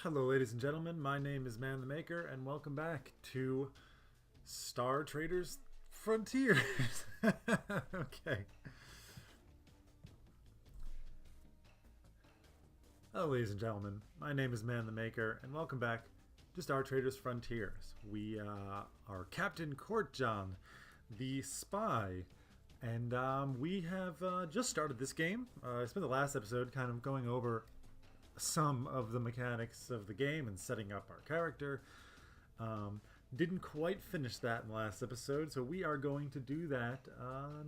Hello, ladies and gentlemen. My name is ManTheMaker, and welcome back to Star Traders Frontiers. Okay. Hello, ladies and gentlemen. My name is ManTheMaker, and welcome back to Star Traders Frontiers. We are Captain Kortjohn, the spy, and we have just started this game. I spent the last episode kind of going over some of the mechanics of the game and setting up our character. Didn't quite finish that in the last episode, so we are going to do that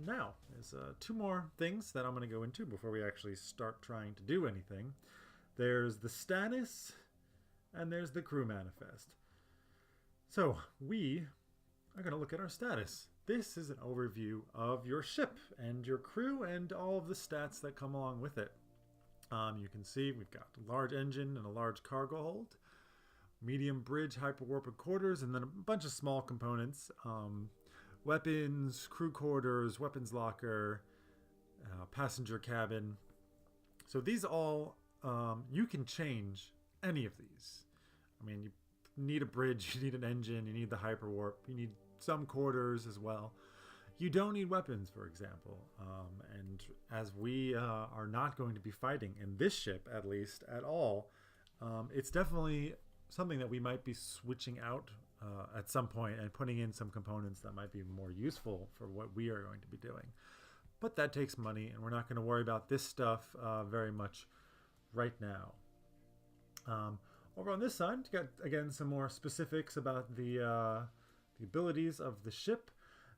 now. There's two more things that I'm going to go into before we actually start trying to do anything. There's the status, and there's the crew manifest. So we are going to look at our status. This is an overview of your ship and your crew and all of the stats that come along with it. You can see we've got a large engine and a large cargo hold, medium bridge, hyperwarped quarters, and then a bunch of small components. Weapons, crew quarters, weapons locker, passenger cabin. So these all, you can change any of these. I mean, you need a bridge, you need an engine, you need the hyperwarp, you need some quarters as well. You don't need weapons, for example, and as we are not going to be fighting in this ship, at least, at all, it's definitely something that we might be switching out at some point and putting in some components that might be more useful for what we are going to be doing. But that takes money, and we're not going to worry about this stuff very much right now. Over on this side, you got, again, some more specifics about the abilities of the ship.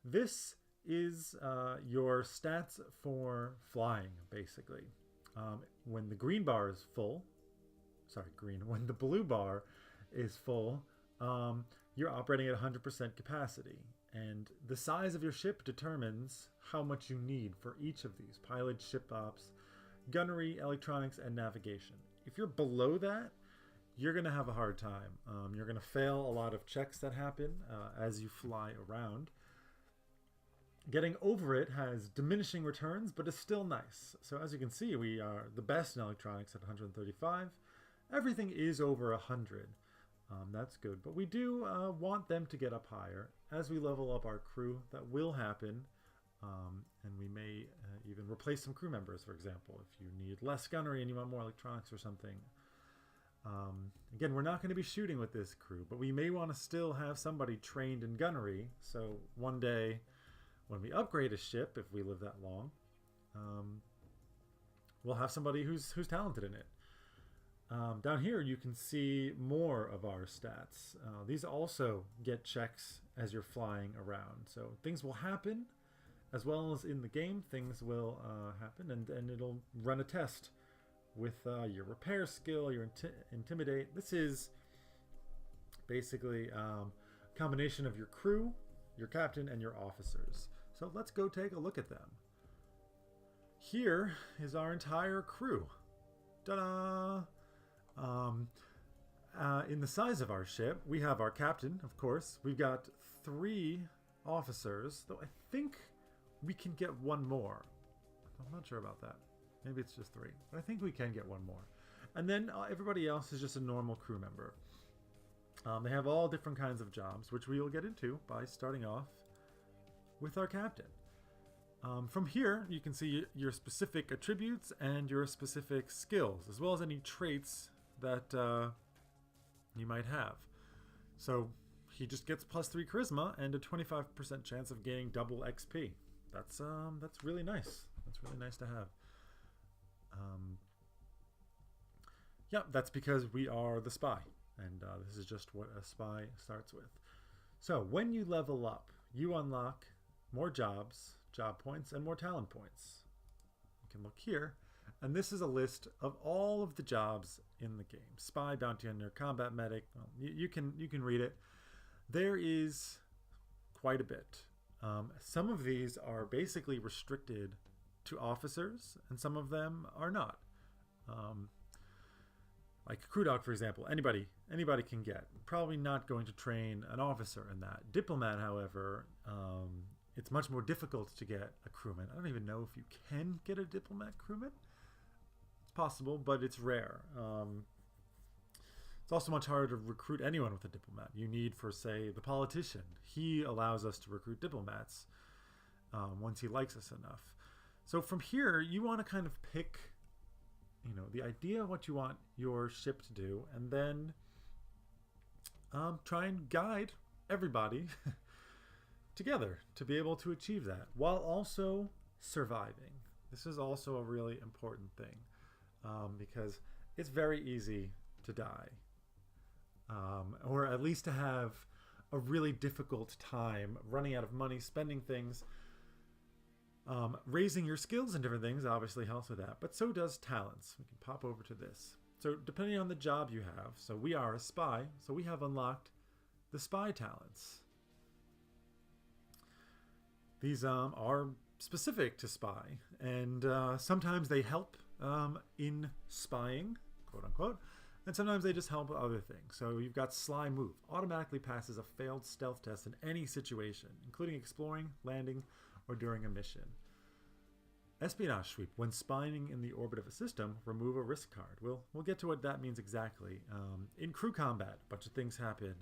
This is your stats for flying, basically. When the green bar is full, when the blue bar is full, you're operating at 100% capacity. And the size of your ship determines how much you need for each of these: pilot, ship ops, gunnery, electronics, and navigation. If you're below that, you're going to have a hard time. You're going to fail a lot of checks that happen as you fly around. Getting over it has diminishing returns, but is still nice. So as you can see, we are the best in electronics at 135. Everything is over 100. That's good. But we do want them to get up higher. As we level up our crew, that will happen. And we may even replace some crew members, for example, if you need less gunnery and you want more electronics or something. Again, we're not going to be shooting with this crew, but we may want to still have somebody trained in gunnery. So one day, when we upgrade a ship, if we live that long, we'll have somebody who's talented in it. Down here, you can see more of our stats. These also get checks as you're flying around. So things will happen, as well as in the game, things will happen, and it'll run a test with your repair skill, your intimidate. This is basically a combination of your crew, your captain, and your officers. So let's go take a look at them. Here is our entire crew. Ta-da! In the size of our ship, we have our captain, of course. We've got 3 officers, though I think we can get one more. I'm not sure about that. Maybe it's just 3, but I think we can get one more. And then everybody else is just a normal crew member. They have all different kinds of jobs, which we will get into by starting off with our captain. From here, you can see your specific attributes and your specific skills, as well as any traits that you might have. So he just gets +3 charisma and a 25% chance of gaining double XP. That's really nice. That's really nice to have. Yeah, that's because we are the spy. And this is just what a spy starts with. So when you level up, you unlock more jobs, job points, and more talent points. You can look here, and this is a list of all of the jobs in the game: spy, bounty hunter, combat medic. Well, you can read it. There is quite a bit. Some of these are basically restricted to officers, and some of them are not. Like crew dog, for example, anybody can get. Probably not going to train an officer in that. Diplomat, however, it's much more difficult to get a crewman. I don't even know if you can get a diplomat crewman. It's possible, but it's rare. It's It's also much harder to recruit anyone with a diplomat. You need, for say, the politician. He allows us to recruit diplomats once he likes us enough. So from here, you want to kind of pick, the idea of what you want your ship to do, and then try and guide everybody together to be able to achieve that while also surviving. This is also a really important thing because it's very easy to die, or at least to have a really difficult time running out of money, spending things. Raising your skills and different things obviously helps with that, but so does talents. We can pop over to this. So depending on the job you have, so we are a spy, so we have unlocked the spy talents. These are specific to spy, and sometimes they help in spying, quote unquote, and sometimes they just help with other things. So you've got Sly Move. Automatically passes a failed stealth test in any situation, including exploring, landing, or during a mission. Espionage Sweep. When spying in the orbit of a system, remove a risk card. We'll get to what that means exactly. In crew combat, a bunch of things happen.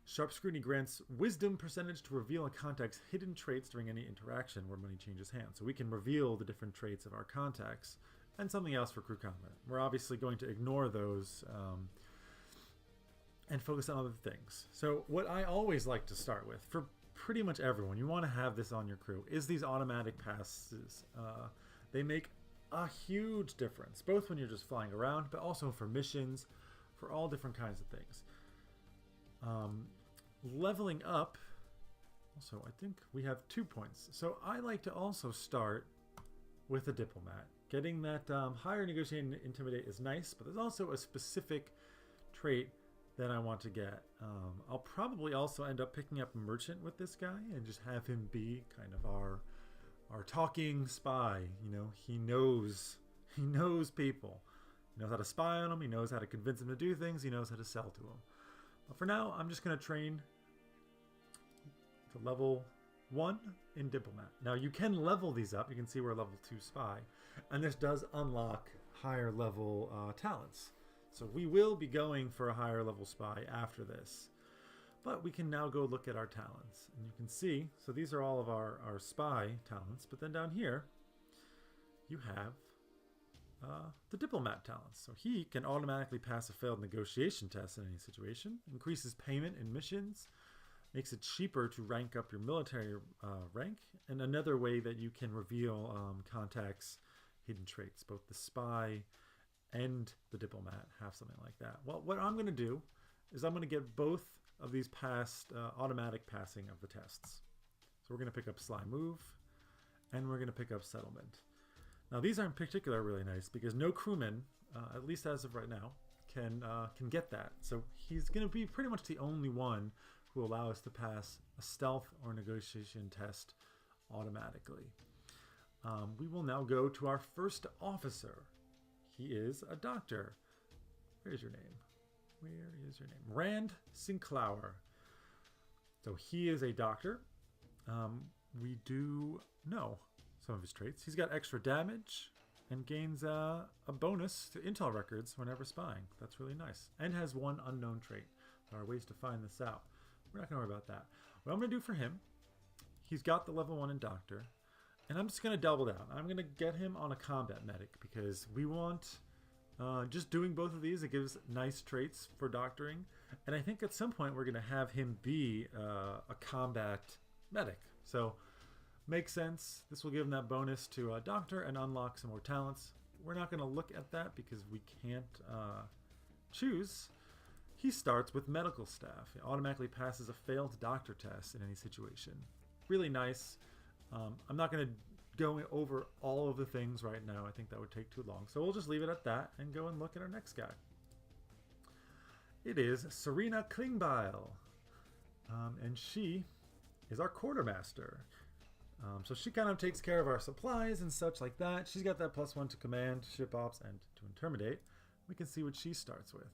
Sharp Scrutiny grants wisdom percentage to reveal a contact's hidden traits during any interaction where money changes hands. So we can reveal the different traits of our contacts, and something else for crew combat. We're obviously going to ignore those and focus on other things. So what I always like to start with, for pretty much everyone, you want to have this on your crew, is these automatic passes. They make a huge difference, both when you're just flying around, but also for missions, for all different kinds of things. Leveling up, also I think we have 2 points. So I like to also start with a diplomat. Getting that higher negotiating and intimidate is nice, but there's also a specific trait that I want to get. I'll probably also end up picking up merchant with this guy and just have him be kind of our talking spy. He knows people. He knows how to spy on them. He knows how to convince them to do things. He knows how to sell to them. But for now, I'm just going to train to level 1 in diplomat. Now you can level these up. You can see we're level 2 spy, and this does unlock higher level talents. So we will be going for a higher level spy after this. But we can now go look at our talents. And you can see, so these are all of our spy talents. But then down here, you have the diplomat talents. So he can automatically pass a failed negotiation test in any situation. Increases payment in missions. Makes it cheaper to rank up your military rank. And another way that you can reveal contacts' hidden traits. Both the spy and the diplomat have something like that. Well, what I'm going to do is I'm going to get both of these past automatic passing of the tests. So we're going to pick up Sly Move, and we're going to pick up Settlement. Now these are in particular really nice because no crewman, at least as of right now, can get that. So he's going to be pretty much the only one who will allow us to pass a stealth or negotiation test automatically. We will now go to our first officer. He is a doctor. Where's your name? Where is your name? Rand Sinclair. So he is a doctor. We do know some of his traits. He's got extra damage and gains a bonus to intel records whenever spying. That's really nice. And has 1 unknown trait. There are ways to find this out. We're not going to worry about that. What I'm going to do for him, he's got the level 1 in doctor. And I'm just going to double down. I'm going to get him on a combat medic because we want just doing both of these. It gives nice traits for doctoring. And I think at some point we're going to have him be a combat medic. So makes sense. This will give him that bonus to doctor and unlock some more talents. We're not going to look at that because we can't choose. He starts with medical staff. He automatically passes a failed doctor test in any situation. Really nice. I'm not going to go over all of the things right now. I think that would take too long. So we'll just leave it at that and go and look at our next guy. It is Serena Klingbeil. And she is our quartermaster. So she kind of takes care of our supplies and such like that. She's got that +1 to command, ship ops, and to intimidate. We can see what she starts with.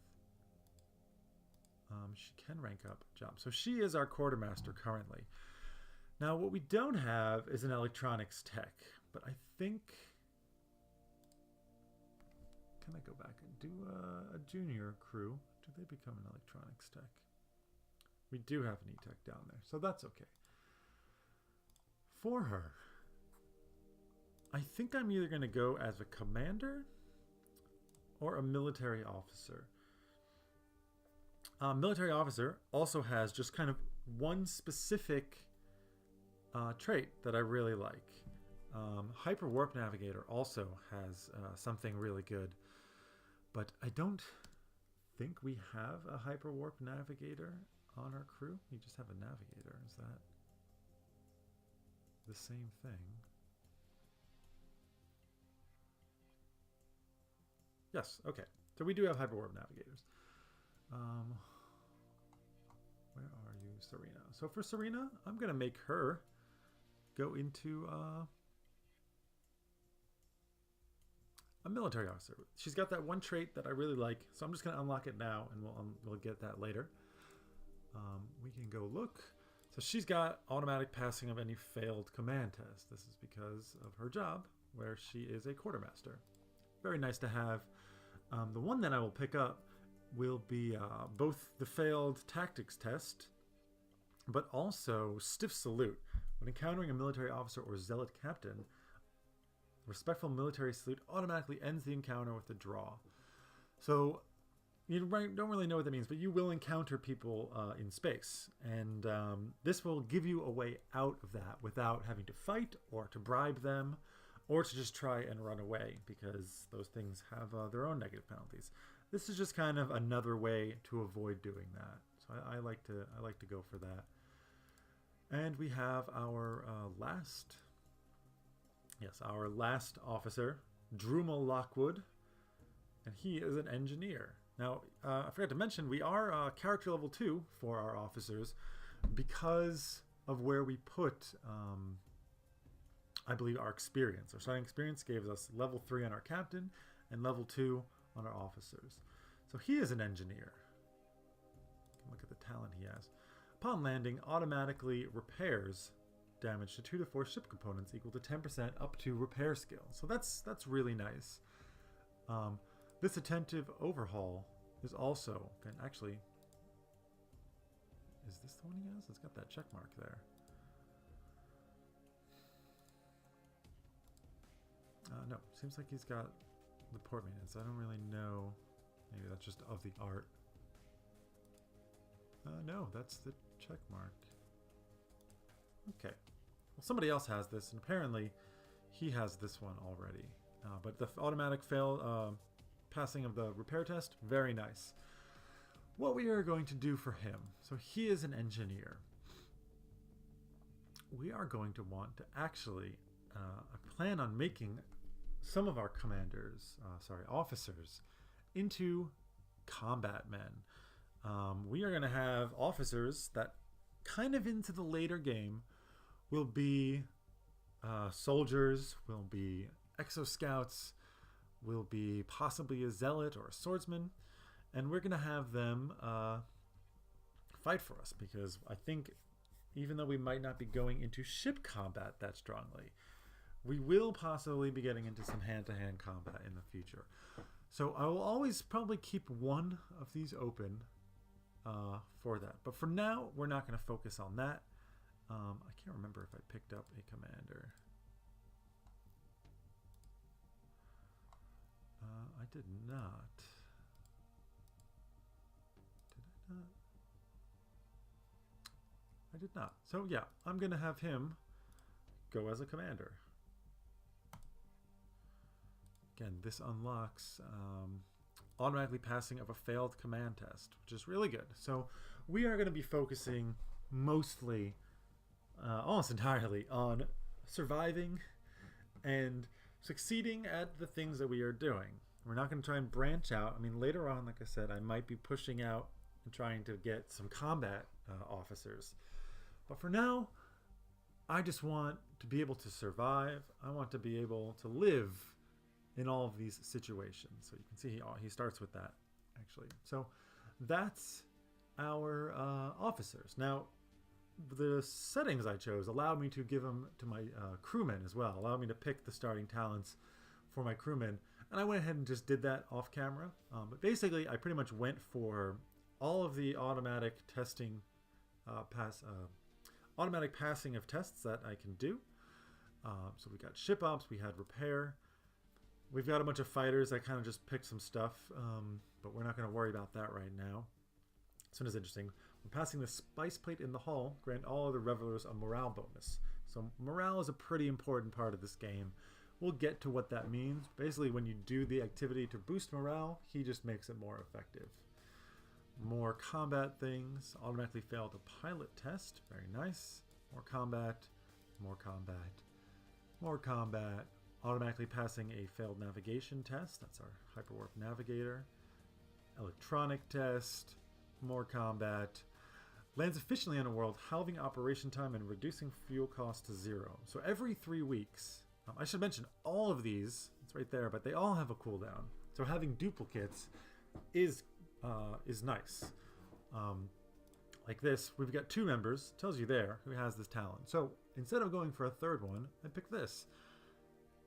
She can rank up job. So she is our quartermaster currently. Now, what we don't have is an electronics tech, but I think... can I go back and do a junior crew? Do they become an electronics tech? We do have an E-tech down there, so that's okay. For her, I think I'm either going to go as a commander or a military officer. Military officer also has just kind of one specific trait that I really like. Hyper Warp Navigator also has something really good, but I don't think we have a Hyper Warp Navigator on our crew. We just have a navigator. Is that the same thing? Yes, okay. So we do have Hyper Warp Navigators. Where are you, Serena? So for Serena, I'm going to make her go into a military officer. She's got that one trait that I really like, so I'm just going to unlock it now, and we'll get that later. We can go look. So she's got automatic passing of any failed command test. This is because of her job, where she is a quartermaster. Very nice to have. The one that I will pick up will be both the failed tactics test, but also stiff salute. When encountering a military officer or zealot captain, respectful military salute automatically ends the encounter with a draw. So you don't really know what that means, but you will encounter people in space, and this will give you a way out of that without having to fight or to bribe them or to just try and run away, because those things have their own negative penalties. This is just kind of another way to avoid doing that. So I like to go for that. And we have our last officer, Mal Lockwood, and he is an engineer. Now, I forgot to mention, we are character level 2 for our officers because of where we put, I believe, our experience. Our starting experience gave us level 3 on our captain and level 2 on our officers. So he is an engineer. Look at the talent he has. Upon landing, automatically repairs damage to 2 to 4 ship components equal to 10% up to repair skill. So that's really nice. This attentive overhaul is also, and actually, is this the one he has? It's got that check mark there. No, seems like he's got the port maintenance. I don't really know. Maybe that's just of the art. No, that's the check mark. Okay. Well, somebody else has this, and apparently he has this one already. But the automatic passing of the repair test, very nice. What we are going to do for him, so he is an engineer. We are going to want to actually, I plan on making some of our officers into combat men. We are going to have officers that kind of into the later game will be soldiers, will be exo-scouts, will be possibly a zealot or a swordsman, and we're going to have them fight for us, because I think even though we might not be going into ship combat that strongly, we will possibly be getting into some hand-to-hand combat in the future. So I will always probably keep one of these open for that. But for now, we're not going to focus on that. I can't remember if I picked up a commander. I did not. Did I not? I did not. So yeah, I'm going to have him go as a commander. Again, this unlocks automatically passing of a failed command test, which is really good. So we are going to be focusing mostly, almost entirely, on surviving and succeeding at the things that we are doing. We're not going to try and branch out. I mean, later on, like I said, I might be pushing out and trying to get some combat officers. But for now, I just want to be able to survive. I want to be able to live in all of these situations. So you can see he starts with that, actually. So that's our officers. Now, the settings I chose allowed me to give them to my crewmen as well. Allowed me to pick the starting talents for my crewmen. And I went ahead and just did that off camera. But basically, I pretty much went for all of the automatic testing, automatic passing of tests that I can do. So we got ship ops, we had repair. We've got a bunch of fighters. I kind of just picked some stuff, but we're not going to worry about that right now. This one is interesting. When passing the spice plate in the hall, grant all other revelers a morale bonus. So morale is a pretty important part of this game. We'll get to what that means. Basically, when you do the activity to boost morale, he just makes it more effective. More combat things. Automatically fail the pilot test. Very nice. More combat. More combat. More combat. Automatically passing a failed navigation test. That's our hyperwarp navigator. Electronic test. More combat. Lands efficiently on a world, halving operation time and reducing fuel cost to 0. So every 3 weeks, I should mention all of these, it's right there, but they all have a cooldown. So having duplicates is nice. Like this, we've got 2 members, tells you there, who has this talent. So instead of going for a third one, I picked this.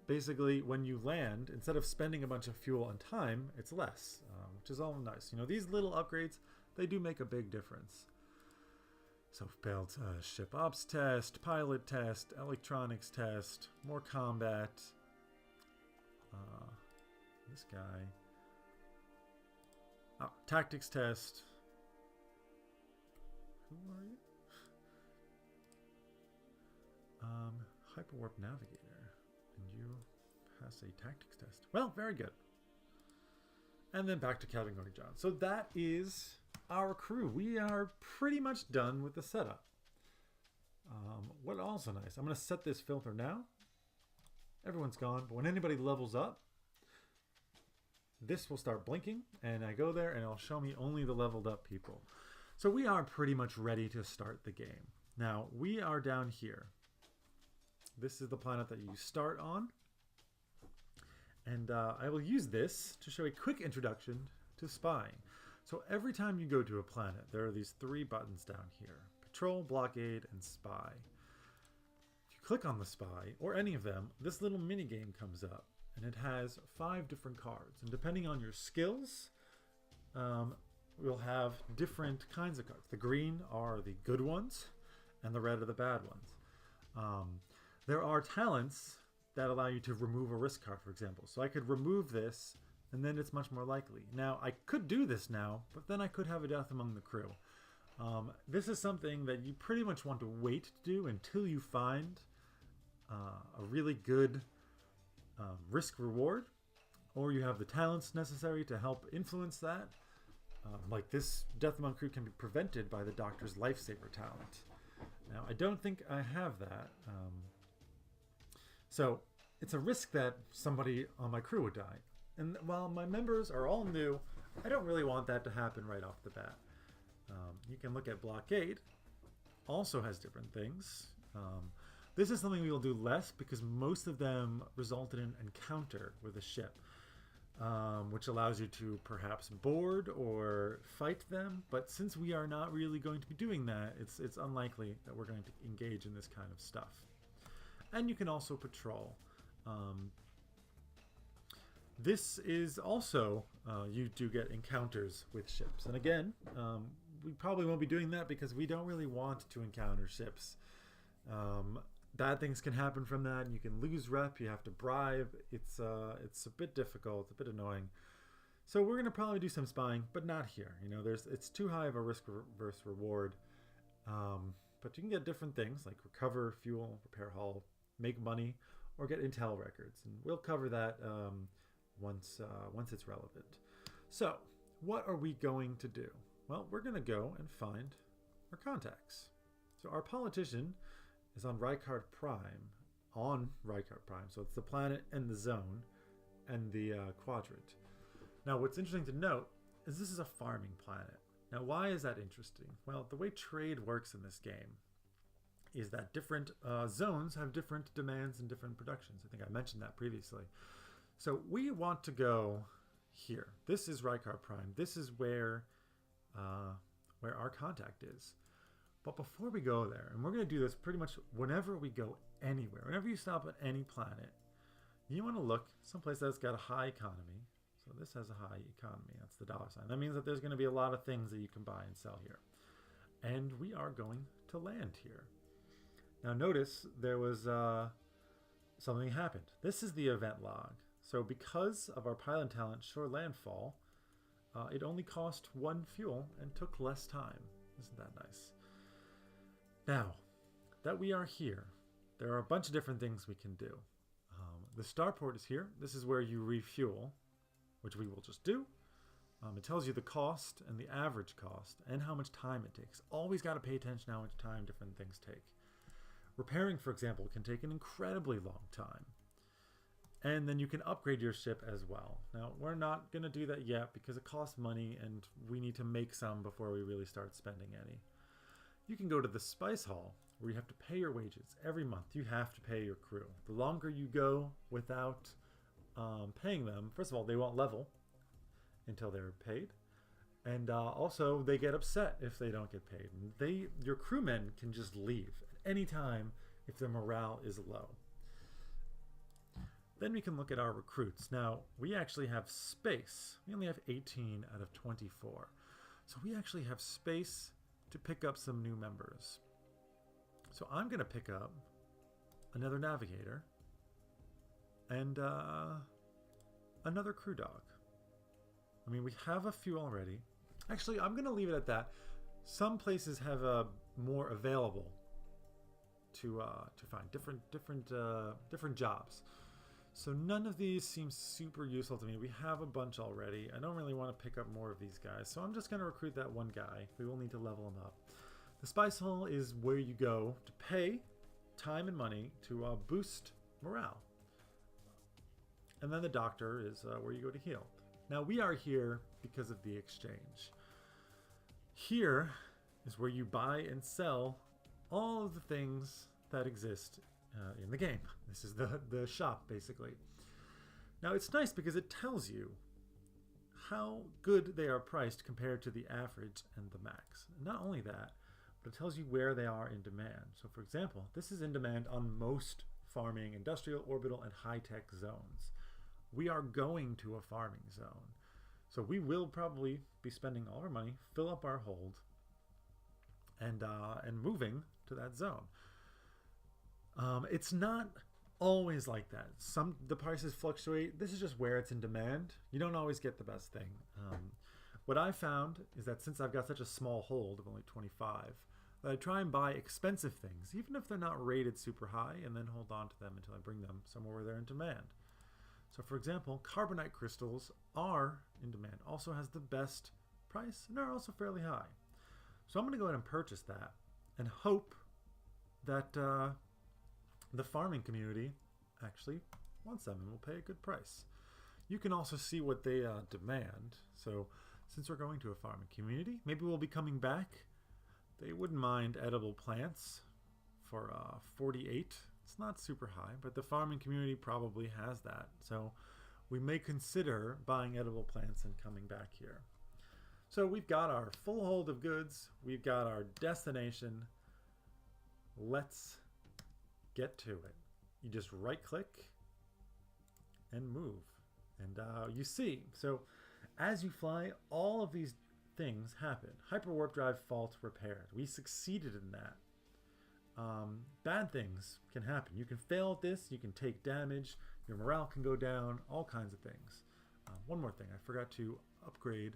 Basically, when you land, instead of spending a bunch of fuel and time, it's less, which is all nice. You know, these little upgrades, they do make a big difference. So failed ship ops test, pilot test, electronics test, more combat. This guy. Oh, tactics test. Who are you? Hyperwarp navigator. And you pass a tactics test. Well, very good. And then back to Captain Kortjohn. So that is our crew. We are pretty much done with the setup. What also nice, I'm going to set this filter now. Everyone's gone, but when anybody levels up, this will start blinking, and I go there and it'll show me only the leveled up people. So we are pretty much ready to start the game. Now, we are down here. This is the planet that you start on. And I will use this to show a quick introduction to spying. So every time you go to a planet, there are these 3 buttons down here. Patrol, Blockade, and Spy. If you click on the Spy, or any of them, this little mini game comes up. And it has 5 different cards. And depending on your skills, we'll have different kinds of cards. The green are the good ones, and the red are the bad ones. There are talents that allow you to remove a risk card, for example. So I could remove this, and then it's much more likely. Now, I could do this now, but then I could have a death among the crew. This is something that you pretty much want to wait to do until you find a really good risk reward, or you have the talents necessary to help influence that. Like this death among crew can be prevented by the doctor's lifesaver talent. Now, I don't think I have that. So it's a risk that somebody on my crew would die. And while my members are all new, I don't really want that to happen right off the bat. You can look at Blockade. Also has different things. This is something we will do less because most of them result in an encounter with a ship, which allows you to perhaps board or fight them. But since we are not really going to be doing that, it's unlikely that we're going to engage in this kind of stuff. And you can also patrol. This is also, you do get encounters with ships. And again, we probably won't be doing that because we don't really want to encounter ships. Bad things can happen from that, and you can lose rep, you have to bribe. It's a bit difficult, a bit annoying. So we're going to probably do some spying, but not here. You know, it's too high of a risk versus reward. But you can get different things like recover fuel, repair hull, make money, or get intel records. And we'll cover that once it's relevant. So what are we going to do? Well, we're going to go and find our contacts. So our politician is on Rykard Prime, so it's the planet and the zone and the quadrant. Now, what's interesting to note is this is a farming planet. Now, why is that interesting? Well, the way trade works in this game is that different zones have different demands and different productions. I think I mentioned that previously. So we want to go here. This is Rykard Prime. This is where our contact is. But before we go there, and we're going to do this pretty much whenever we go anywhere, whenever you stop at any planet, You want to look someplace that's got a high economy. So this has a high economy. That's the dollar sign. That means that there's going to be a lot of things that you can buy and sell here. And we are going to land here. Now notice there was something happened. This is the event log. So because of our pilot talent shore landfall, it only cost 1 fuel and took less time. Isn't that nice? Now that we are here, there are a bunch of different things we can do. The starport is here. This is where you refuel, which we will just do. It tells you the cost and the average cost and how much time it takes. Always got to pay attention to how much time different things take. Repairing, for example, can take an incredibly long time. And then you can upgrade your ship as well. Now, we're not going to do that yet because it costs money and we need to make some before we really start spending any. You can go to the Spice Hall where you have to pay your wages. Every month you have to pay your crew. The longer you go without paying them, first of all, they won't level until they're paid. And also, they get upset if they don't get paid. Your crewmen can just leave at any time if their morale is low. Then we can look at our recruits. Now, we actually have space. We only have 18 out of 24. So we actually have space to pick up some new members. So I'm going to pick up another navigator and another crew dog. I mean, we have a few already. Actually, I'm going to leave it at that. Some places have more available to find different jobs. So none of these seem super useful to me. We have a bunch already. I don't really want to pick up more of these guys. So I'm just going to recruit that one guy. We will need to level him up. The Spice Hall is where you go to pay time and money to boost morale. And then the doctor is where you go to heal. Now we are here because of the exchange. Here is where you buy and sell all of the things that exist in the game. This is the shop, basically. Now it's nice because it tells you how good they are priced compared to the average and the max. Not only that, but it tells you where they are in demand. So for example, this is in demand on most farming, industrial, orbital, and high-tech zones. We are going to a farming zone. So we will probably be spending all our money, fill up our hold, and moving to that zone. It's not always like that. The prices fluctuate. This is just where it's in demand. You don't always get the best thing. What I found is that since I've got such a small hold of only 25, that I try and buy expensive things, even if they're not rated super high, and then hold on to them until I bring them somewhere where they're in demand. So for example, carbonite crystals are in demand, also has the best price, and are also fairly high. So I'm going to go ahead and purchase that and hope that the farming community actually wants them and will pay a good price. You can also see what they demand. So since we're going to a farming community, maybe we'll be coming back. They wouldn't mind edible plants for 48. It's not super high, but the farming community probably has that. So we may consider buying edible plants and coming back here. So we've got our full hold of goods. We've got our destination. Let's get to it. You just right click and move. And you see, so as you fly, all of these things happen. Hyperwarp drive fault repaired. We succeeded in that. Bad things can happen. You can fail at this, you can take damage, your morale can go down, all kinds of things. One more thing, I forgot to upgrade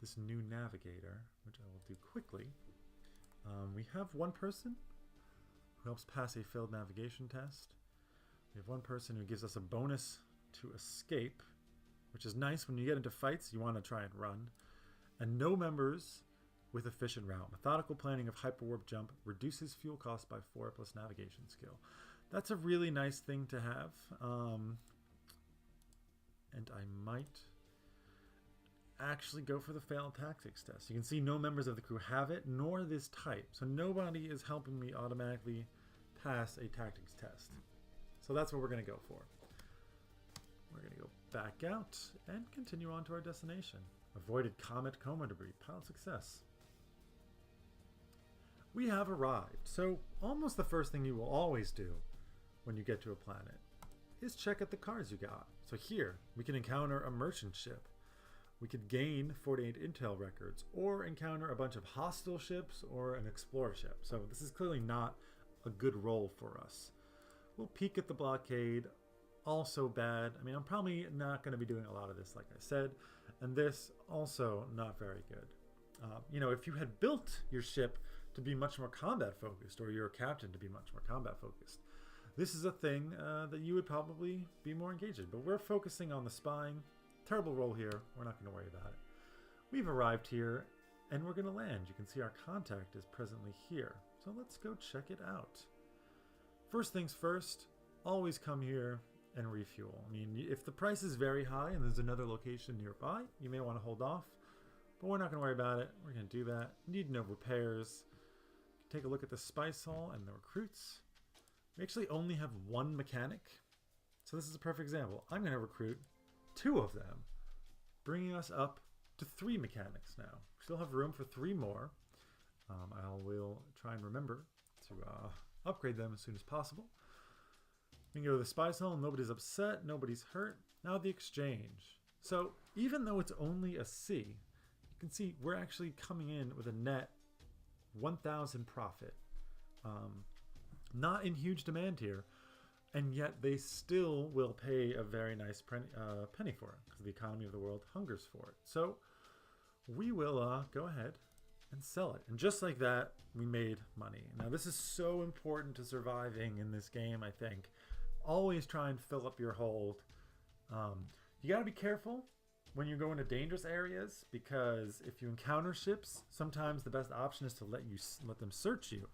this new navigator, which I will do quickly. We have one person who helps pass a failed navigation test. We have one person who gives us a bonus to escape, which is nice when you get into fights, you want to try and run. And no members with efficient route. Methodical planning of hyperwarp jump reduces fuel cost by 4 plus navigation skill. That's a really nice thing to have. And I might actually go for the failed tactics test. You can see no members of the crew have it, nor this type. So nobody is helping me automatically pass a tactics test. So that's what we're going to go for. We're going to go back out and continue on to our destination. Avoided comet coma debris. Pilot success. We have arrived. So almost the first thing you will always do when you get to a planet is check at the cars you got. So here, we can encounter a merchant ship. We could gain 48 intel records, or encounter a bunch of hostile ships or an explorer ship. So this is clearly not a good roll for us. We'll peek at the blockade. Also bad. I mean, I'm probably not going to be doing a lot of this, like I said. And this, also not very good. You know, if you had built your ship to be much more combat focused, or your captain to be much more combat focused, this is a thing that you would probably be more engaged in. But we're focusing on the spying. Terrible roll here. We're not going to worry about it. We've arrived here, and we're going to land. You can see our contact is presently here. So let's go check it out. First things first, always come here and refuel. I mean, if the price is very high and there's another location nearby, you may want to hold off, but we're not going to worry about it. We're going to do that. Need no repairs. Take a look at the spice hall and the recruits. We actually only have one mechanic, so this is a perfect example. I'm going to recruit 2 of them, bringing us up to 3 mechanics now. We still have room for 3 more. I will try and remember to upgrade them as soon as possible. We can go to the spice hall. Nobody's upset. Nobody's hurt. Now the exchange. So even though it's only a C, you can see we're actually coming in with a net 1,000 profit. Not in huge demand here. And yet they still will pay a very nice penny for it, because the economy of the world hungers for it. So we will go ahead and sell it. And just like that, we made money. Now this is so important to surviving in this game, I think. Always try and fill up your hold. You got to be careful when you go into dangerous areas, because if you encounter ships, sometimes the best option is to let them search you.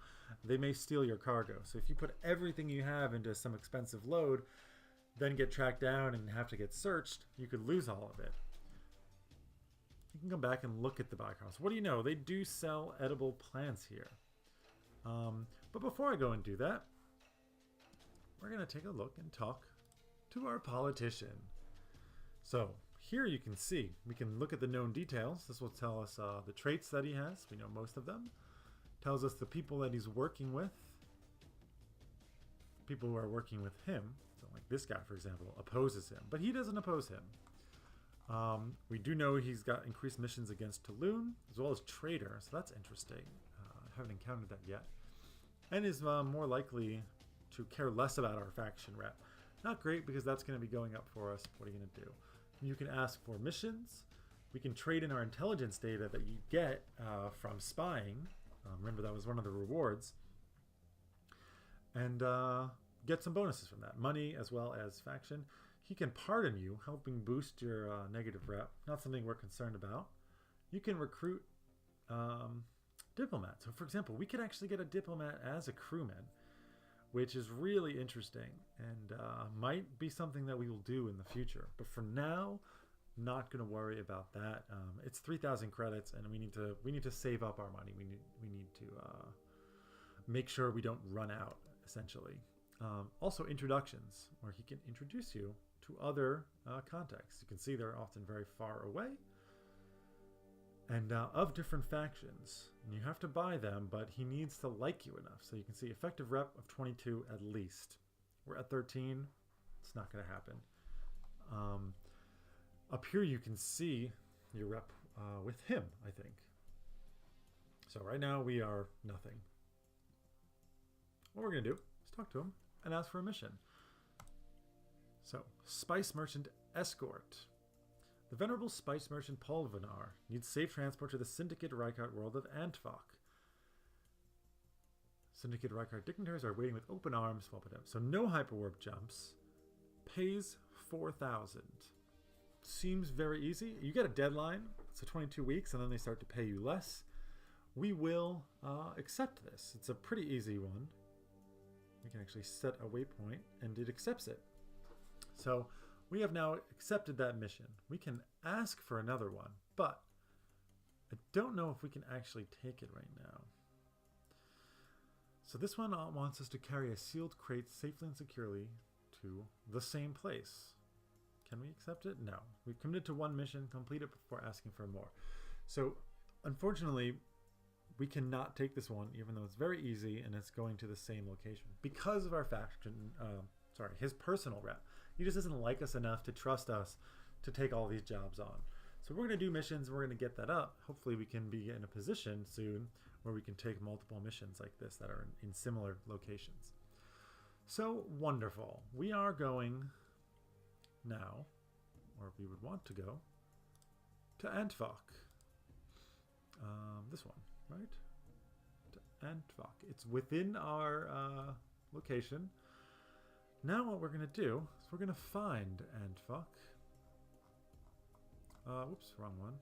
They may steal your cargo. So if you put everything you have into some expensive load, then get tracked down and have to get searched, you could lose all of it. You can come back and look at the buy costs. What do you know? They do sell edible plants here. But before I go and do that, we're going to take a look and talk to our politician. So here you can see, we can look at the known details. This will tell us the traits that he has. We know most of them. Tells us the people that he's working with. People who are working with him, so like this guy, for example, opposes him. But he doesn't oppose him. We do know he's got increased missions against Tulun, as well as Trader, so that's interesting. I haven't encountered that yet. And is more likely to care less about our faction rep. Not great, because that's going to be going up for us. What are you going to do? You can ask for missions. We can trade in our intelligence data that you get from spying. Remember, that was one of the rewards. And get some bonuses from that. Money as well as faction. He can pardon you, helping boost your negative rep. Not something we're concerned about. You can recruit diplomats. So for example, we could actually get a diplomat as a crewman, which is really interesting and might be something that we will do in the future. But for now, not going to worry about that. It's 3,000 credits, and we need to save up our money. We need to make sure we don't run out, essentially. Also introductions, where he can introduce you to other contacts. You can see they're often very far away and of different factions. And you have to buy them, but he needs to like you enough. So you can see effective rep of 22 at least. We're at 13. It's not going to happen. Up here you can see your rep with him, I think. So right now we are nothing. What we're going to do is talk to him and ask for a mission. So, Spice Merchant Escort. The venerable spice merchant Polvanar needs safe transport to the Syndicate Rykart world of Antvok. Syndicate Rykart dignitaries are waiting with open arms. So no hyperwarp jumps. Pays 4,000. Seems very easy. You get a deadline, so 22 weeks, and then they start to pay you less. We will accept this. It's a pretty easy one. We can actually set a waypoint, and it accepts it. So we have now accepted that mission. We can ask for another one, but I don't know if we can actually take it right now. So this one wants us to carry a sealed crate safely and securely to the same place. Can we accept it? No. We've committed to one mission, complete it before asking for more. So unfortunately, we cannot take this one, even though it's very easy and it's going to the same location because of our faction, his personal rep. He just doesn't like us enough to trust us to take all these jobs on. So we're going to do missions. We're going to get that up. Hopefully we can be in a position soon where we can take multiple missions like this that are in similar locations. So wonderful. We are going now, or we would want to go, to Antvok. This one, right? To Antvok. It's within our location. Now what we're going to do is we're going to find Antvok. Whoops, wrong one.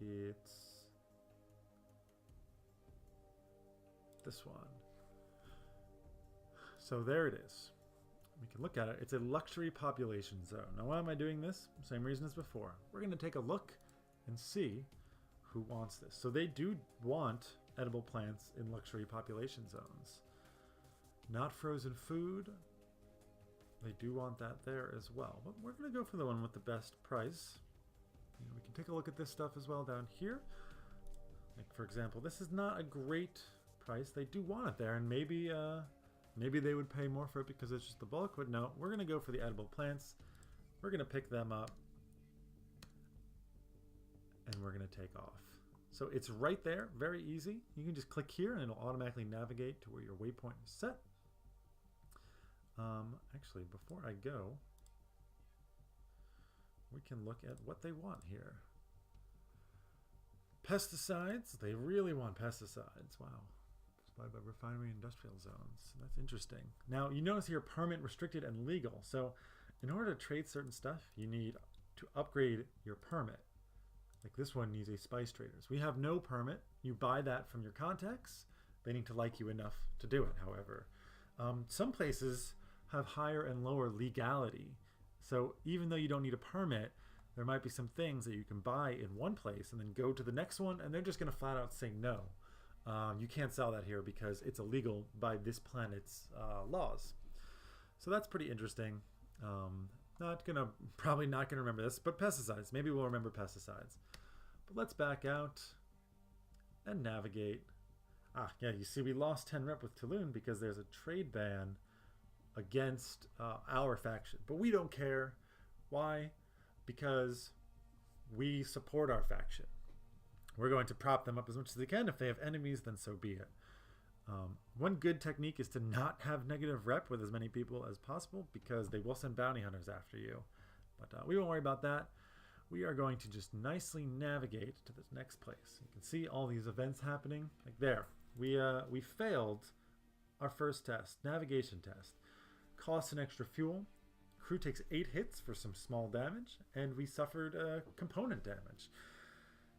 It's this one. So there it is. We can look at it. It's a luxury population zone. Now why am I doing this? Same reason as before. We're going to take a look and see who wants this. So they do want edible plants in luxury population zones. Not frozen food. They do want that there as well. But we're going to go for the one with the best price. You know, we can take a look at this stuff as well down here. Like for example, this is not a great price. They do want it there, and maybe they would pay more for it because it's just the bulk. But no, we're going to go for the edible plants. We're going to pick them up, and we're going to take off. So it's right there, very easy. You can just click here and it'll automatically navigate to where your waypoint is set. Actually, before I go, we can look at what they want here. Pesticides, they really want pesticides. Wow. Supplied by refinery industrial zones. That's interesting. Now, you notice here permit, restricted, and legal. So in order to trade certain stuff, you need to upgrade your permit. Like this one needs a spice traders. We have no permit. You buy that from your contacts. They need to like you enough to do it, however. Some places have higher and lower legality. So even though you don't need a permit, there might be some things that you can buy in one place and then go to the next one, and they're just going to flat out say no. You can't sell that here because it's illegal by this planet's laws. So that's pretty interesting. Probably not gonna remember this, but pesticides. Maybe we'll remember pesticides. But let's back out and navigate. Yeah, you see we lost 10 rep with Tulun because there's a trade ban against our faction. But we don't care. Why? Because we support our faction. We're going to prop them up as much as they can. If they have enemies, then so be it. One good technique is to not have negative rep with as many people as possible because they will send bounty hunters after you. But we won't worry about that. We are going to just nicely navigate to this next place. You can see all these events happening. Like there. We failed our first test, navigation test. Costs an extra fuel. Crew takes 8 hits for some small damage, and we suffered component damage.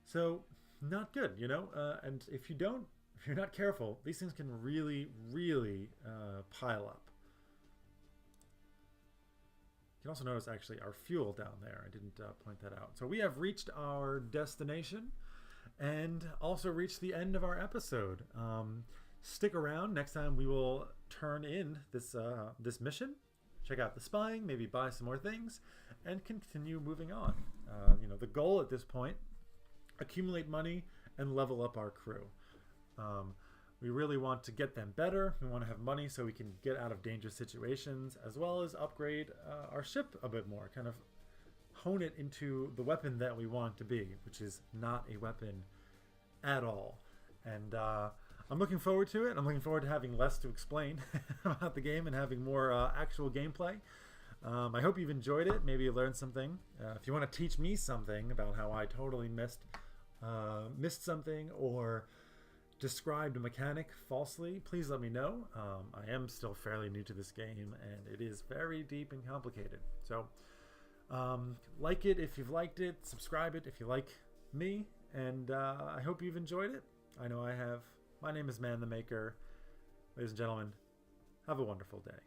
So not good, you know. And if you're not careful, these things can really, really pile up. You can also notice actually our fuel down there. I didn't point that out. So we have reached our destination and also reached the end of our episode. Stick around. Next time we will turn in this mission, check out the spying, maybe buy some more things, and continue moving on. You know, the goal at this point, accumulate money and level up our crew. We really want to get them better. We want to have money so we can get out of dangerous situations, as well as upgrade our ship a bit more, kind of hone it into the weapon that we want it to be, which is not a weapon at all. And I'm looking forward to it. I'm looking forward to having less to explain about the game and having more actual gameplay. I hope you've enjoyed it. Maybe you learned something. If you want to teach me something about how I totally missed something or described a mechanic falsely, please let me know. I am still fairly new to this game, and it is very deep and complicated. So like it if you've liked it, subscribe it if you like me, and I hope you've enjoyed it. I know I have. My name is ManTheMaker. Ladies and gentlemen, have a wonderful day.